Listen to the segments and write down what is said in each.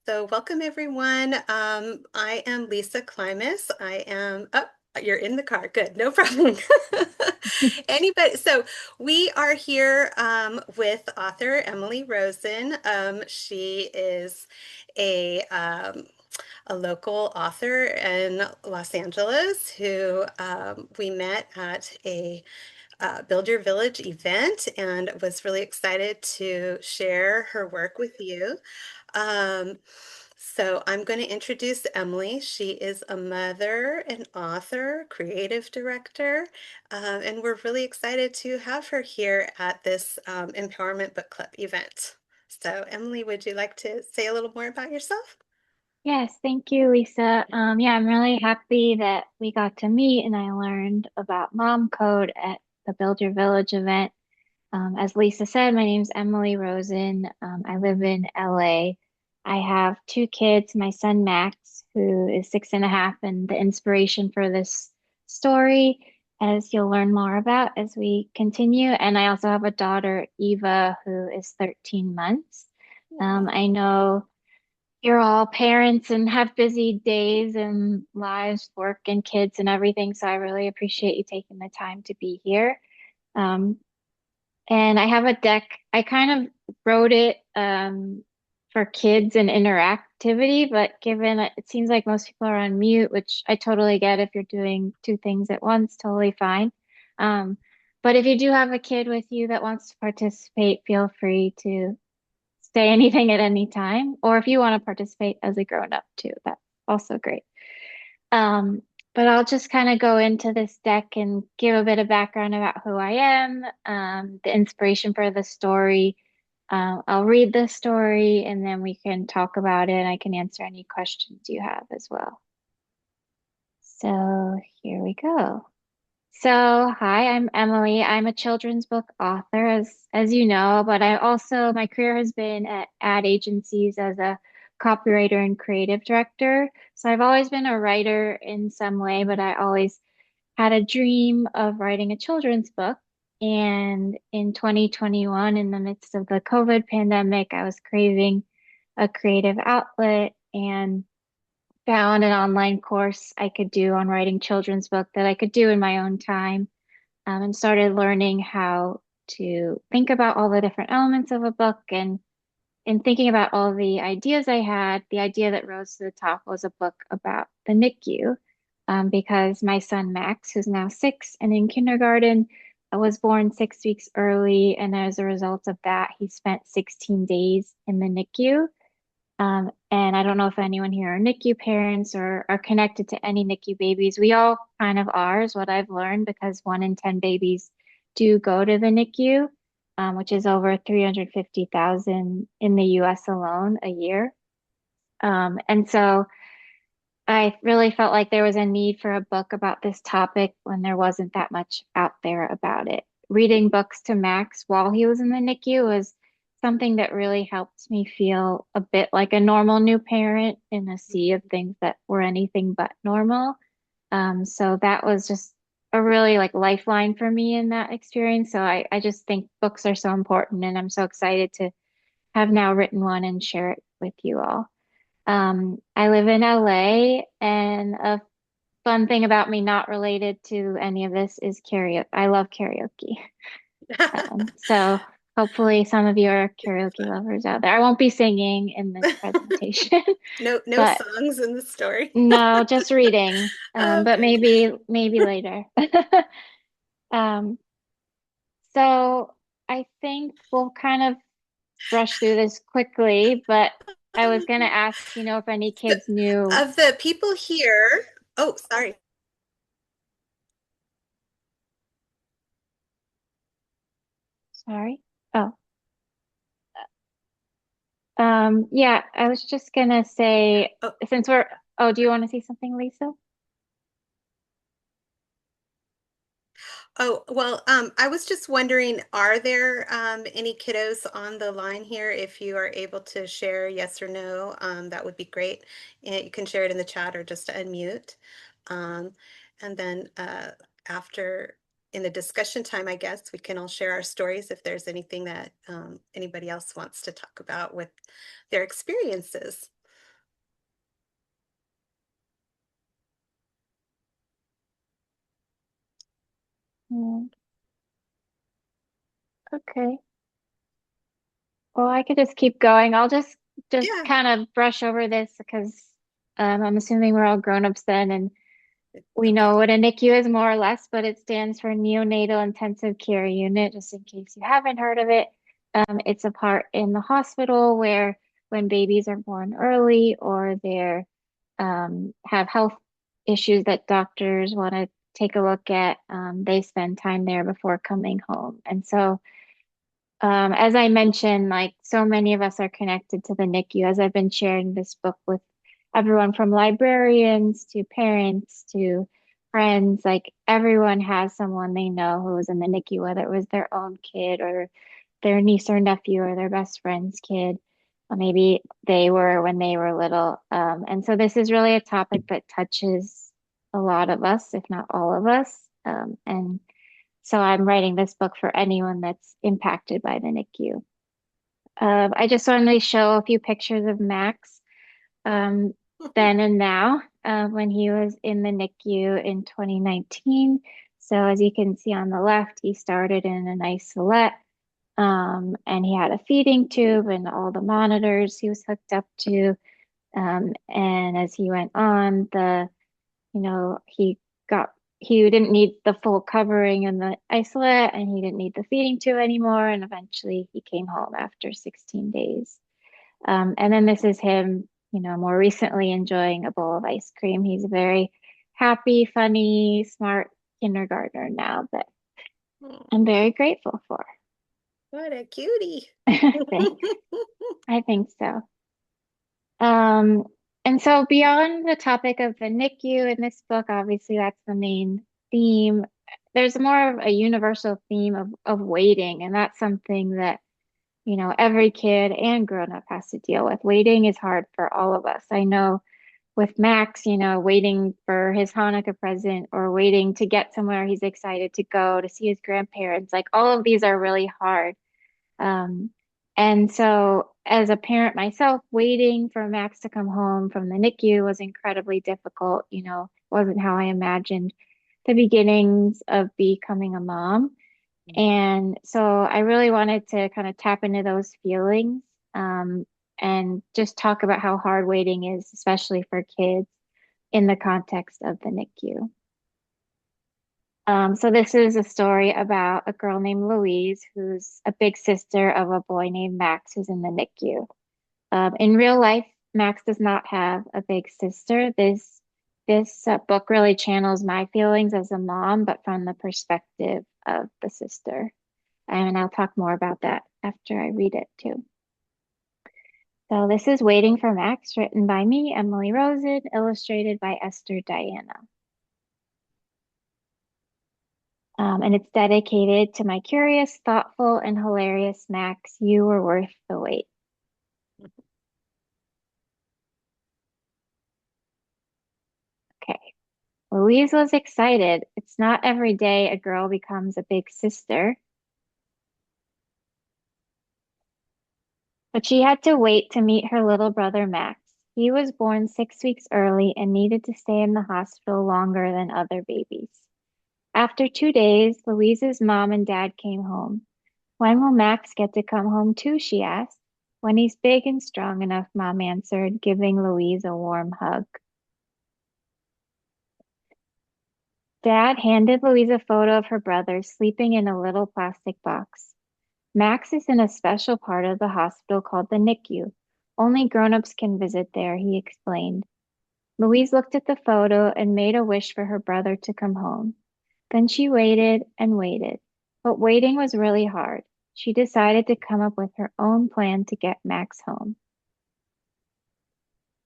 So welcome everyone. I am Lisa Klimas. You're in the car. Good, no problem. Anybody, so we are here with author Emily Rosen. She is a um, a local author in Los Angeles who we met at a Build Your Village event and was really excited to share her work with you. So I'm going to introduce Emily. She is a mother, an author, creative director, and we're really excited to have her here at this Empowerment Book Club event. So Emily, would you like to say a little more about yourself? Yes, thank you, Lisa. Yeah, I'm really happy that we got to meet and I learned about Mom Code at the Build Your Village event. As Lisa said, my name's Emily Rosen. I live in LA. I have two kids, my son Max, who is 6.5, and the inspiration for this story, as you'll learn more about as we continue. And I also have a daughter, Eva, who is 13 months. I know you're all parents and have busy days and lives, work and kids and everything. So I really appreciate you taking the time to be here. Um, and I have a deck. I kind of wrote it for kids and interactivity, but given it seems like most people are on mute, which I totally get if you're doing two things at once, totally fine. Um, but if you do have a kid with you that wants to participate, feel free to say anything at any time, or if you want to participate as a grown up too, that's also great. Um, but I'll just kind of go into this deck and give a bit of background about who I am, the inspiration for the story. I'll read the story and then we can talk about it and I can answer any questions you have as well. So here we go. So, hi, I'm Emily. I'm a children's book author, as you know, but I also my career has been at ad agencies as a copywriter and creative director. So I've always been a writer in some way, but I always had a dream of writing a children's book. And in 2021, in the midst of the COVID pandemic, I was craving a creative outlet and found an online course I could do on writing children's book that I could do in my own time, and started learning how to think about all the different elements of a book and in thinking about all the ideas I had, the idea that rose to the top was a book about the NICU, because my son Max, who's now 6 and in kindergarten, was born 6 weeks early, and as a result of that, he spent 16 days in the NICU. And I don't know if anyone here are NICU parents or are connected to any NICU babies. We all kind of are, is what I've learned, because 1 in 10 babies do go to the NICU, which is over 350,000 in the US alone a year. And so I really felt like there was a need for a book about this topic when there wasn't that much out there about it. Reading books to Max while he was in the NICU was something that really helped me feel a bit like a normal new parent in a sea of things that were anything but normal. So that was just a really like lifeline for me in that experience. So I just think books are so important, and I'm so excited to have now written one and share it with you all. I live in LA, and a fun thing about me not related to any of this is karaoke. I love karaoke. So hopefully some of you are karaoke lovers out there. I won't be singing in this presentation, No but songs in the story. no, just reading. Oh, But good. maybe later. Um, so I think we'll kind of rush through this quickly, but I was gonna ask, if any So, kids knew. of the people here, oh, sorry. Sorry. Oh, yeah, I was just gonna say, Oh, since we're, oh, do you want to say something, Lisa? I was just wondering, are there any kiddos on the line here? If you are able to share yes or no, that would be great. And you can share it in the chat or just unmute. Um, and then after in the discussion time, I guess we can all share our stories if there's anything that anybody else wants to talk about with their experiences. Mm, okay. Well, I could just keep going. I'll just Yeah. kind of brush over this because I'm assuming we're all grown-ups then, and we know Okay. what a NICU is more or less, but it stands for Neonatal Intensive Care Unit, just in case you haven't heard of it. It's a part in the hospital where when babies are born early or they're have health issues that doctors want to take a look at, they spend time there before coming home. And so as I mentioned, like so many of us are connected to the NICU as I've been sharing this book with everyone from librarians to parents to friends. Like everyone has someone they know who was in the NICU, whether it was their own kid or their niece or nephew or their best friend's kid. Or maybe they were when they were little. And so this is really a topic that touches a lot of us, if not all of us. And so I'm writing this book for anyone that's impacted by the NICU. I just wanted to show a few pictures of Max then and now when he was in the NICU in 2019. So as you can see on the left, he started in an isolette and he had a feeding tube and all the monitors he was hooked up to. And as he went on, got he didn't need the full covering in the isolate and he didn't need the feeding tube anymore. And eventually he came home after 16 days. And then this is him, more recently enjoying a bowl of ice cream. He's a very happy, funny, smart kindergartner now that I'm Oh, very grateful for. what a cutie. Thanks. I think so. Um, and so beyond the topic of the NICU in this book, obviously that's the main theme. There's more of a universal theme of waiting, and that's something that, every kid and grown up has to deal with. Waiting is hard for all of us. I know with Max, waiting for his Hanukkah present or waiting to get somewhere he's excited to go to see his grandparents, like all of these are really hard. Um, and so, as a parent myself, waiting for Max to come home from the NICU was incredibly difficult. Wasn't how I imagined the beginnings of becoming a mom. And so, I really wanted to kind of tap into those feelings and just talk about how hard waiting is, especially for kids in the context of the NICU. So this is a story about a girl named Louise, who's a big sister of a boy named Max, who's in the NICU. In real life, Max does not have a big sister. This book really channels my feelings as a mom, but from the perspective of the sister. And I'll talk more about that after I read it too. So this is Waiting for Max, written by me, Emily Rosen, illustrated by Esther Diana. And it's dedicated to my curious, thoughtful, and hilarious Max. You were worth the wait. Okay. Louise was excited. It's not every day a girl becomes a big sister, but she had to wait to meet her little brother Max. He was born 6 weeks early and needed to stay in the hospital longer than other babies. After 2 days, Louise's mom and dad came home. When will Max get to come home too? She asked. When he's big and strong enough, Mom answered, giving Louise a warm hug. Dad handed Louise a photo of her brother sleeping in a little plastic box. Max is in a special part of the hospital called the NICU. Only grown-ups can visit there, he explained. Louise looked at the photo and made a wish for her brother to come home. Then she waited and waited, but waiting was really hard. She decided to come up with her own plan to get Max home.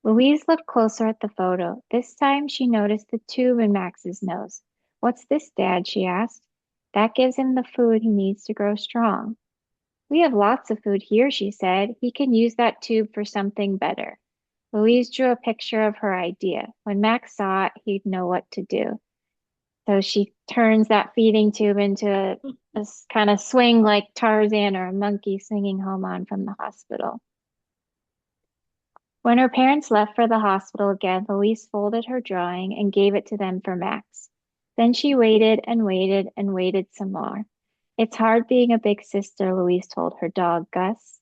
Louise looked closer at the photo. This time she noticed the tube in Max's nose. What's this, Dad? She asked. That gives him the food he needs to grow strong. We have lots of food here, she said. He can use that tube for something better. Louise drew a picture of her idea. When Max saw it, he'd know what to do. So she turns that feeding tube into a kind of swing like Tarzan or a monkey swinging home on from the hospital. When her parents left for the hospital again, Louise folded her drawing and gave it to them for Max. Then she waited and waited and waited some more. It's hard being a big sister, Louise told her dog, Gus.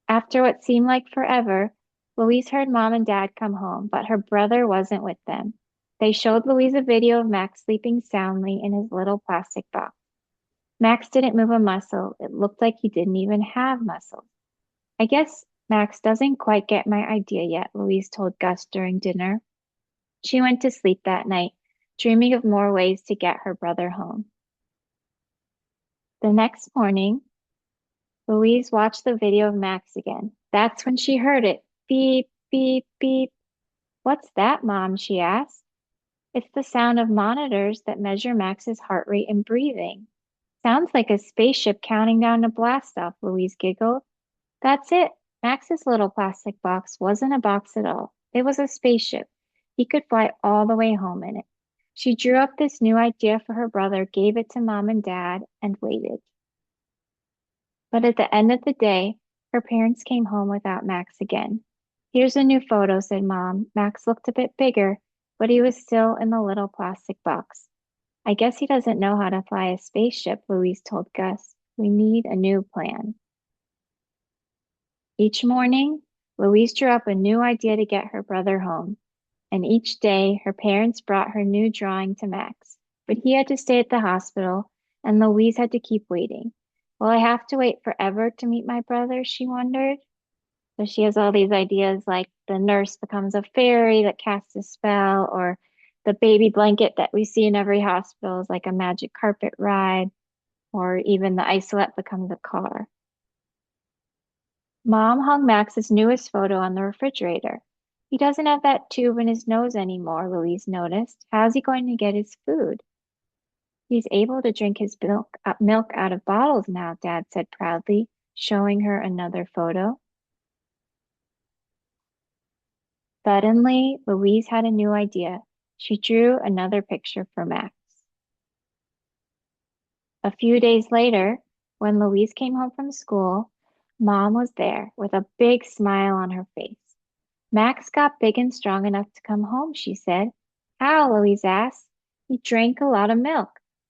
After what seemed like forever, Louise heard Mom and Dad come home, but her brother wasn't with them. They showed Louise a video of Max sleeping soundly in his little plastic box. Max didn't move a muscle. It looked like he didn't even have muscles. I guess Max doesn't quite get my idea yet, Louise told Gus during dinner. She went to sleep that night, dreaming of more ways to get her brother home. The next morning, Louise watched the video of Max again. That's when she heard it. Beep, beep, beep. What's that, Mom? She asked. It's the sound of monitors that measure Max's heart rate and breathing. Sounds like a spaceship counting down to blast off, Louise giggled. That's it. Max's little plastic box wasn't a box at all. It was a spaceship. He could fly all the way home in it. She drew up this new idea for her brother, gave it to Mom and Dad, and waited. But at the end of the day, her parents came home without Max again. Here's a new photo, said Mom. Max looked a bit bigger, but he was still in the little plastic box. I guess he doesn't know how to fly a spaceship, Louise told Gus. We need a new plan. Each morning, Louise drew up a new idea to get her brother home, and each day her parents brought her new drawing to Max. But he had to stay at the hospital, and Louise had to keep waiting. Will I have to wait forever to meet my brother? She wondered. So she has all these ideas like the nurse becomes a fairy that casts a spell, or the baby blanket that we see in every hospital is like a magic carpet ride, or even the isolette becomes a car. Mom hung Max's newest photo on the refrigerator. He doesn't have that tube in his nose anymore, Louise noticed. How's he going to get his food? He's able to drink his milk out of bottles now, Dad said proudly, showing her another photo. Suddenly, Louise had a new idea. She drew another picture for Max. A few days later, when Louise came home from school, Mom was there with a big smile on her face. Max got big and strong enough to come home, she said. How? Louise asked. He drank a lot of milk.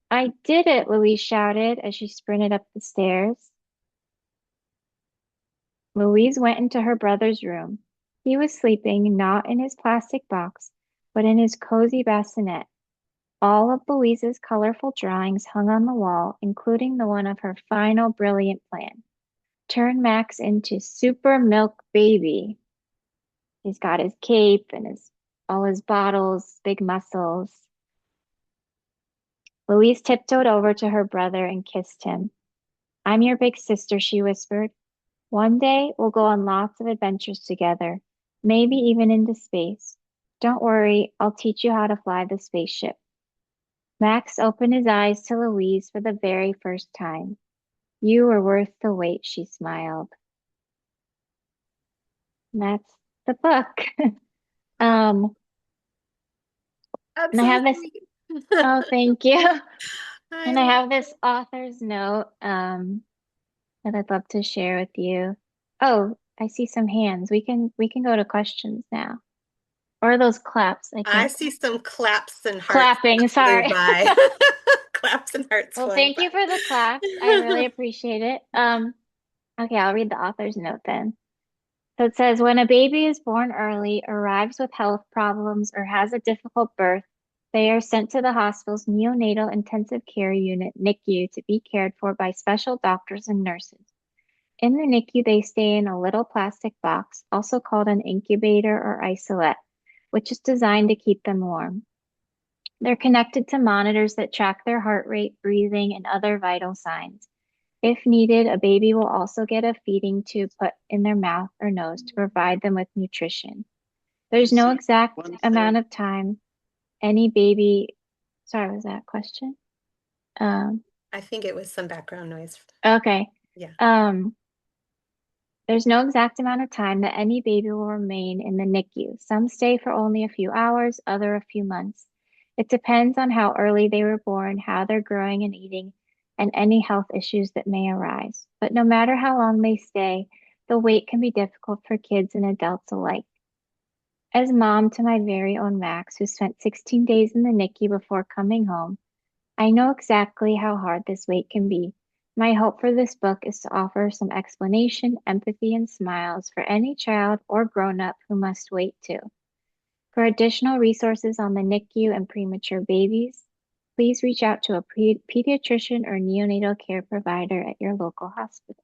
I did it, Louise shouted as she sprinted up the stairs. Louise went into her brother's room. He was sleeping not in his plastic box, but in his cozy bassinet. All of Louise's colorful drawings hung on the wall, including the one of her final brilliant plan. Turn Max into Super Milk Baby. He's got his cape and all his bottles, big muscles. Louise tiptoed over to her brother and kissed him. I'm your big sister, she whispered. One day we'll go on lots of adventures together, maybe even into space. Don't worry, I'll teach you how to fly the spaceship. Max opened his eyes to Louise for the very first time. You were worth the wait, she smiled. And that's the book. Um, That's and I so have this, sweet. oh, thank you. I And I love have this it. author's note that I'd love to share with you. Oh, I see some hands. We can go to questions now. Or those claps. I I can't. see some claps and hearts Clapping, that flew sorry. by. Claps and hearts Well, flying thank you by. for the claps. I really appreciate it. Okay, I'll read the author's note then. So it says, when a baby is born early, arrives with health problems, or has a difficult birth, they are sent to the hospital's neonatal intensive care unit, NICU, to be cared for by special doctors and nurses. In the NICU, they stay in a little plastic box, also called an incubator or isolette, which is designed to keep them warm. They're connected to monitors that track their heart rate, breathing, and other vital signs. If needed, a baby will also get a feeding tube put in their mouth or nose to provide them with nutrition. There's no exact amount of time any baby, sorry, was that a question? Um, I think it was some background noise. okay. Yeah. Um, there's no exact amount of time that any baby will remain in the NICU. Some stay for only a few hours, other a few months. It depends on how early they were born, how they're growing and eating, and any health issues that may arise. But no matter how long they stay, the wait can be difficult for kids and adults alike. As mom to my very own Max, who spent 16 days in the NICU before coming home, I know exactly how hard this wait can be. My hope for this book is to offer some explanation, empathy, and smiles for any child or grown-up who must wait too. For additional resources on the NICU and premature babies, please reach out to a pediatrician or neonatal care provider at your local hospital.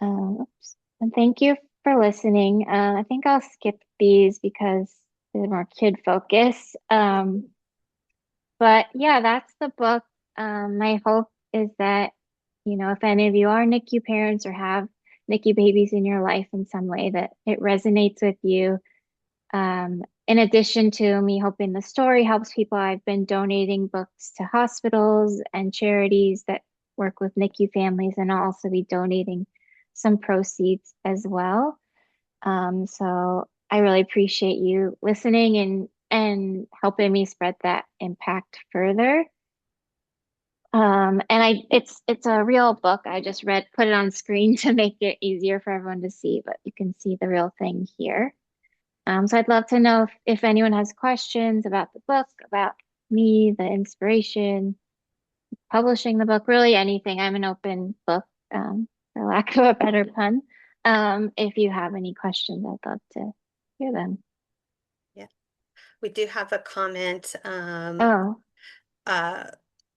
Oops. And thank you for listening. I think I'll skip these because they're more kid focus. But yeah, that's the book. My hope is that, if any of you are NICU parents or have NICU babies in your life in some way, that it resonates with you. In addition to me hoping the story helps people, I've been donating books to hospitals and charities that work with NICU families, and I'll also be donating some proceeds as well. So I really appreciate you listening and helping me spread that impact further. And it's a real book. I just put it on screen to make it easier for everyone to see, but you can see the real thing here. So I'd love to know if anyone has questions about the book, about me, the inspiration, publishing the book, really anything. I'm an open book, for lack of a better pun. If you have any questions, I'd love to hear them. Yeah, we do have a comment. Oh, Uh,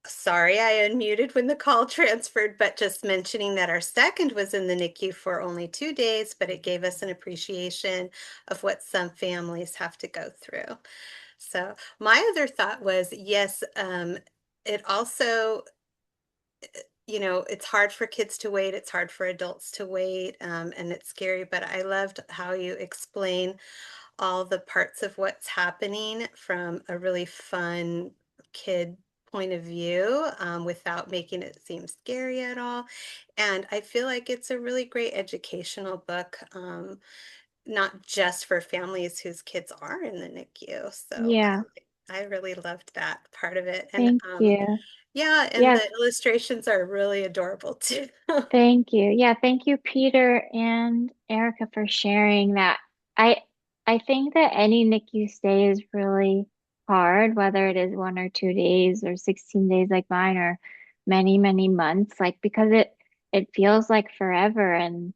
Sorry, I unmuted when the call transferred, but just mentioning that our second was in the NICU for only 2 days, but it gave us an appreciation of what some families have to go through. So my other thought was, yes, it also, it's hard for kids to wait, it's hard for adults to wait, and it's scary, but I loved how you explain all the parts of what's happening from a really fun kid point of view, without making it seem scary at all. And I feel like it's a really great educational book, not just for families whose kids are in the NICU. So yeah. I really loved that part of it. And Thank you. yeah, and Yeah, the illustrations are really adorable too. thank you. Yeah, thank you, Peter and Erica, for sharing that. I I think that any NICU stay is really hard, whether it is 1 or 2 days or 16 days like mine or many, many months, like because it feels like forever and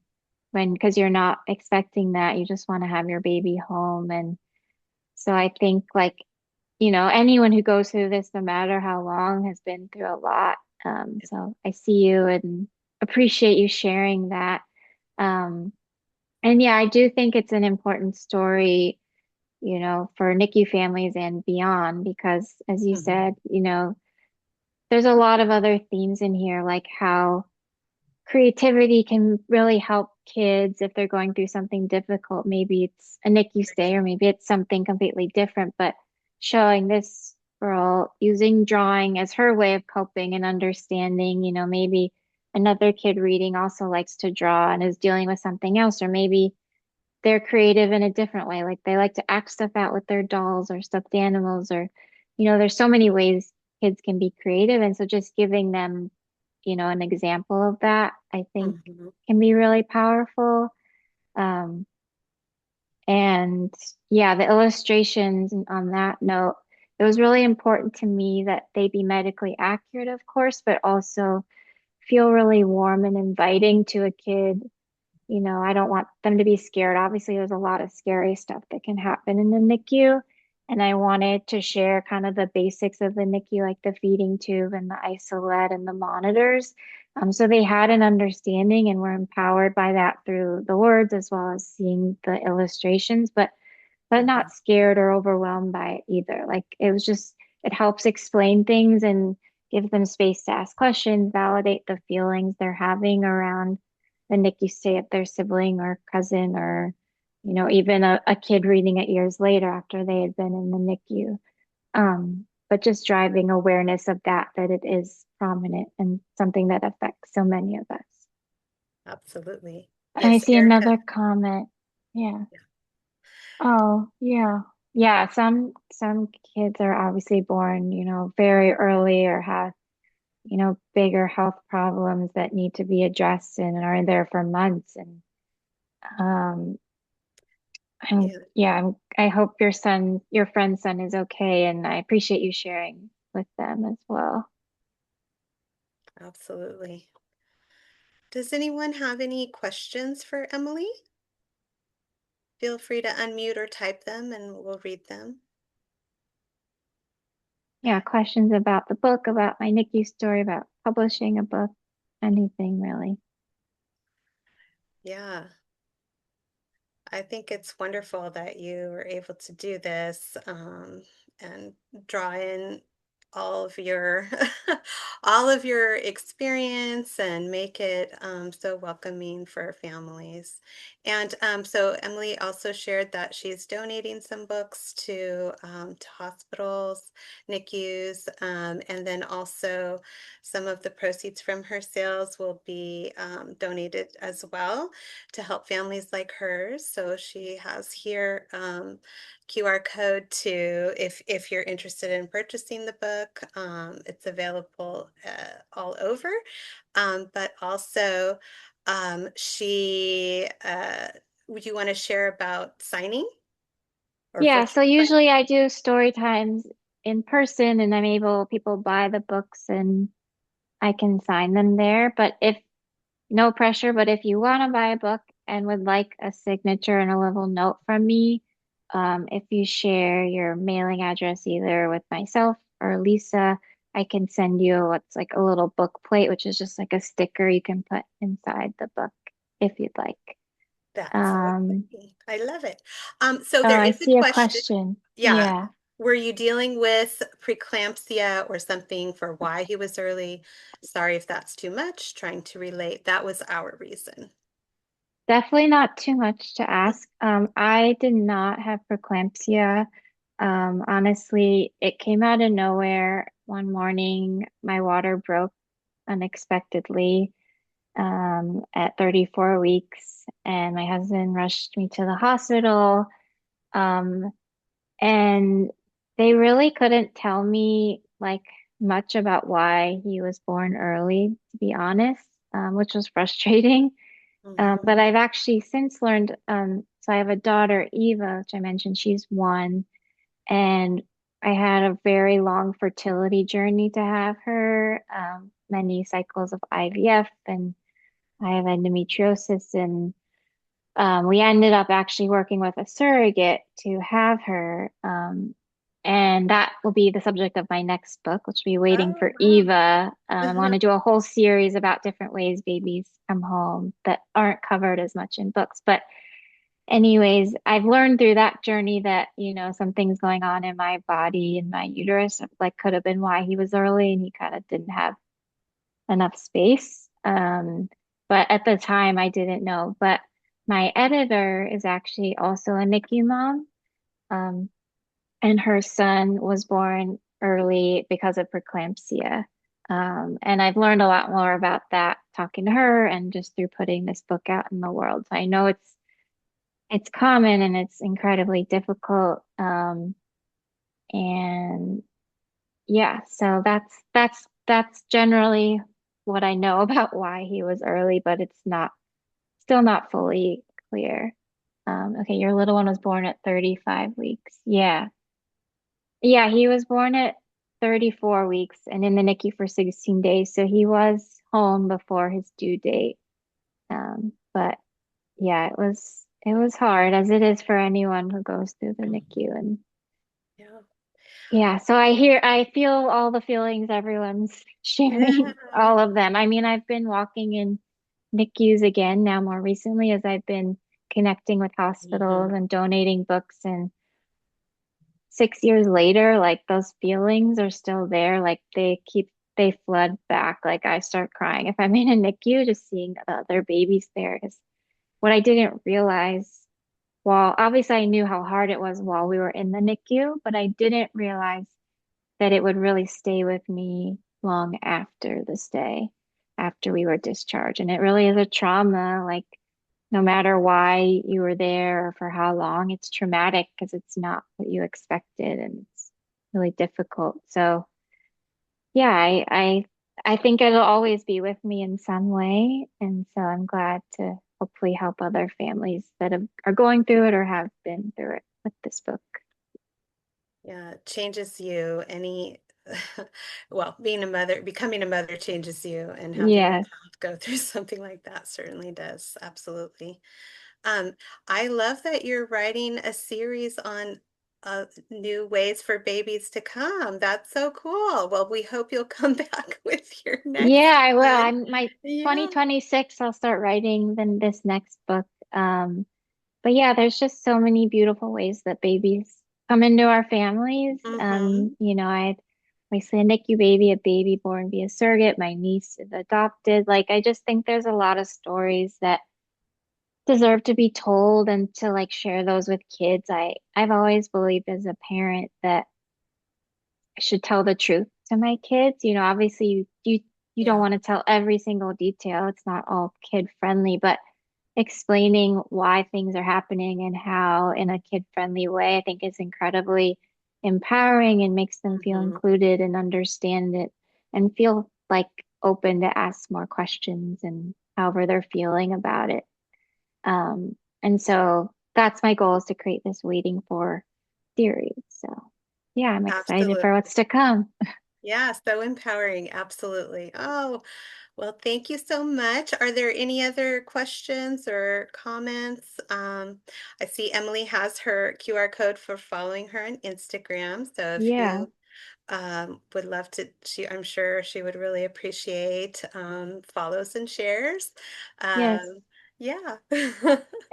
because you're not expecting that, you just want to have your baby home. And so I think like, anyone who goes through this, no matter how long, has been through a lot. So I see you and appreciate you sharing that. Um, and yeah, I do think it's an important story, for NICU families and beyond, because as you Mhm. said, there's a lot of other themes in here, like how creativity can really help kids if they're going through something difficult. Maybe it's a NICU stay, or maybe it's something completely different, but showing this girl using drawing as her way of coping and understanding, maybe another kid reading also likes to draw and is dealing with something else, or maybe they're creative in a different way. Like they like to act stuff out with their dolls or stuffed animals, or, there's so many ways kids can be creative. And so just giving them, an example of that, I think Mhm. can be really powerful. Um, and yeah, the illustrations on that note, it was really important to me that they be medically accurate, of course, but also feel really warm and inviting to a kid. I don't want them to be scared. Obviously, there's a lot of scary stuff that can happen in the NICU. And I wanted to share kind of the basics of the NICU, like the feeding tube and the isolette and the monitors. So they had an understanding and were empowered by that through the words as well as seeing the illustrations, but not Mhm. scared or overwhelmed by it either. Like it was just, it helps explain things and give them space to ask questions, validate the feelings they're having around the NICU stay of their sibling or cousin, or, even a kid reading it years later after they had been in the NICU. But just driving awareness of that it is prominent and something that affects so many of us. Absolutely. I Yes, see Erica. another comment. Yeah. Oh, yeah. Yeah, some kids are obviously born, very early or have, bigger health problems that need to be addressed and are there for months. And um I'm, Yeah, yeah, I hope your friend's son is okay, and I appreciate you sharing with them as well. absolutely. Does anyone have any questions for Emily? Feel free to unmute or type them and we'll read them. Yeah, questions about the book, about my NICU story, about publishing a book, anything really. Yeah. I think it's wonderful that you were able to do this and draw in all of your all of your experience and make it so welcoming for families. And so Emily also shared that she's donating some books to hospitals, NICUs, and then also some of the proceeds from her sales will be donated as well to help families like hers. So she has here QR code to if you're interested in purchasing the book. It's available all over, but also she would you want to share about signing or Yeah, so virtual signing? usually I do story times in person and people buy the books and I can sign them there. But if no pressure, but if you want to buy a book and would like a signature and a little note from me, if you share your mailing address either with myself or Lisa, I can send you what's like a little book plate, which is just like a sticker you can put inside the book if you'd like. That's so Um, exciting. I love it. So oh, there I is a see a question. question. Yeah. Yeah. Were you dealing with preeclampsia or something for why he was early? Sorry if that's too much, trying to relate. That was our reason. Definitely not too much to ask. I did not have preeclampsia. Honestly, it came out of nowhere. One morning, my water broke unexpectedly at 34 weeks, and my husband rushed me to the hospital. Um, and they really couldn't tell me like much about why he was born early, to be honest, which was frustrating. But Mhm. I've actually since learned, so I have a daughter, Eva, which I mentioned, she's 1, and I had a very long fertility journey to have her, many cycles of IVF, and I have endometriosis, and we ended up actually working with a surrogate to have her. And that will be the subject of my next book, which will be Waiting Oh, for wow. Eva. I want to do a whole series about different ways babies come home that aren't covered as much in books. But anyways, I've learned through that journey that, something's going on in my body and my uterus, like could have been why he was early and he kind of didn't have enough space. But at the time, I didn't know. But my editor is actually also a NICU mom, um, and her son was born early because of preeclampsia. And I've learned a lot more about that talking to her and just through putting this book out in the world. So I know it's common and it's incredibly difficult. And yeah, so that's generally what I know about why he was early, but it's not still not fully clear. Okay, your little one was born at 35 weeks. Yeah. Yeah, he was born at 34 weeks and in the NICU for 16 days, so he was home before his due date. But yeah, it was hard as it is for anyone who goes through the NICU. And Yeah. yeah, so I feel all the feelings everyone's Yeah. sharing, all of them. I mean, I've been walking in NICUs again now more recently as I've been connecting with hospitals Mhm. and donating books. And 6 years later, like those feelings are still there. Like they flood back. Like I start crying if I'm in a NICU, just seeing the other babies there. Because what I didn't realize, while obviously I knew how hard it was while we were in the NICU, but I didn't realize that it would really stay with me long after the stay, after we were discharged. And it really is a trauma, like no matter why you were there or for how long, it's traumatic because it's not what you expected and it's really difficult. So yeah, I think it'll always be with me in some way. And so I'm glad to hopefully help other families that are going through it or have been through it with this book. Yeah, it changes you. Well, being a mother, becoming a mother changes you, and having a Yes. child go through something like that certainly does. Absolutely. Um, I love that you're writing a series on new ways for babies to come. That's so cool. Well, we hope you'll come back with your Yeah, next I will. one. I'm my Yeah. 2026, I'll start writing then this next book. But yeah, there's just so many beautiful ways that babies come into our families. Mm-hmm. I had obviously a NICU baby, a baby born via surrogate, my niece is adopted. Like, I just think there's a lot of stories that deserve to be told and to like share those with kids. I've always believed as a parent that I should tell the truth to my kids. Obviously you don't Yeah. want to tell every single detail. It's not all kid friendly, but explaining why things are happening and how in a kid friendly way, I think is incredibly empowering and makes them feel Mm-hmm. included and understand it and feel like open to ask more questions and however they're feeling about it. And so that's my goal, is to create this waiting for series. So yeah, I'm excited for Absolutely. what's to come. Yeah, so empowering. Absolutely. Oh, well, thank you so much. Are there any other questions or comments? I see Emily has her QR code for following her on Instagram. So if Yeah, you would love to, I'm sure she would really appreciate follows and shares. yes. Um, yeah.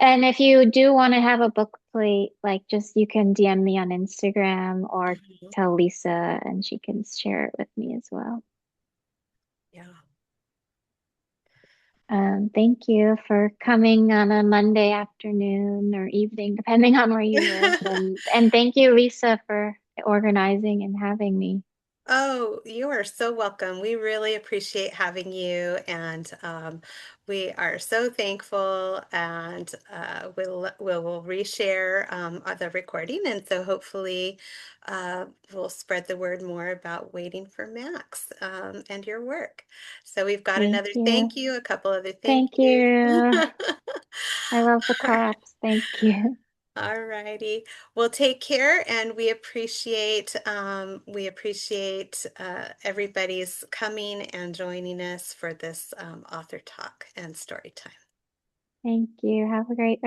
And if you do want to have a book plate, like just you can DM me on Instagram or Mhm. tell Lisa and she can share it with me as well. Yeah. Thank you for coming on a Monday afternoon or evening, depending on where you live. And thank you, Lisa, for organizing and having me. Oh, you are so welcome. We really appreciate having you, and we are so thankful. And we'll reshare the recording, and so hopefully we'll spread the word more about waiting for Max and your work. So we've got Thank another thank you. you, a couple other thank Thank yous. you. I love the All claps. Thank you. all righty. Well, take care, and we appreciate everybody's coming and joining us for this author talk and story time. Thank you. Have a great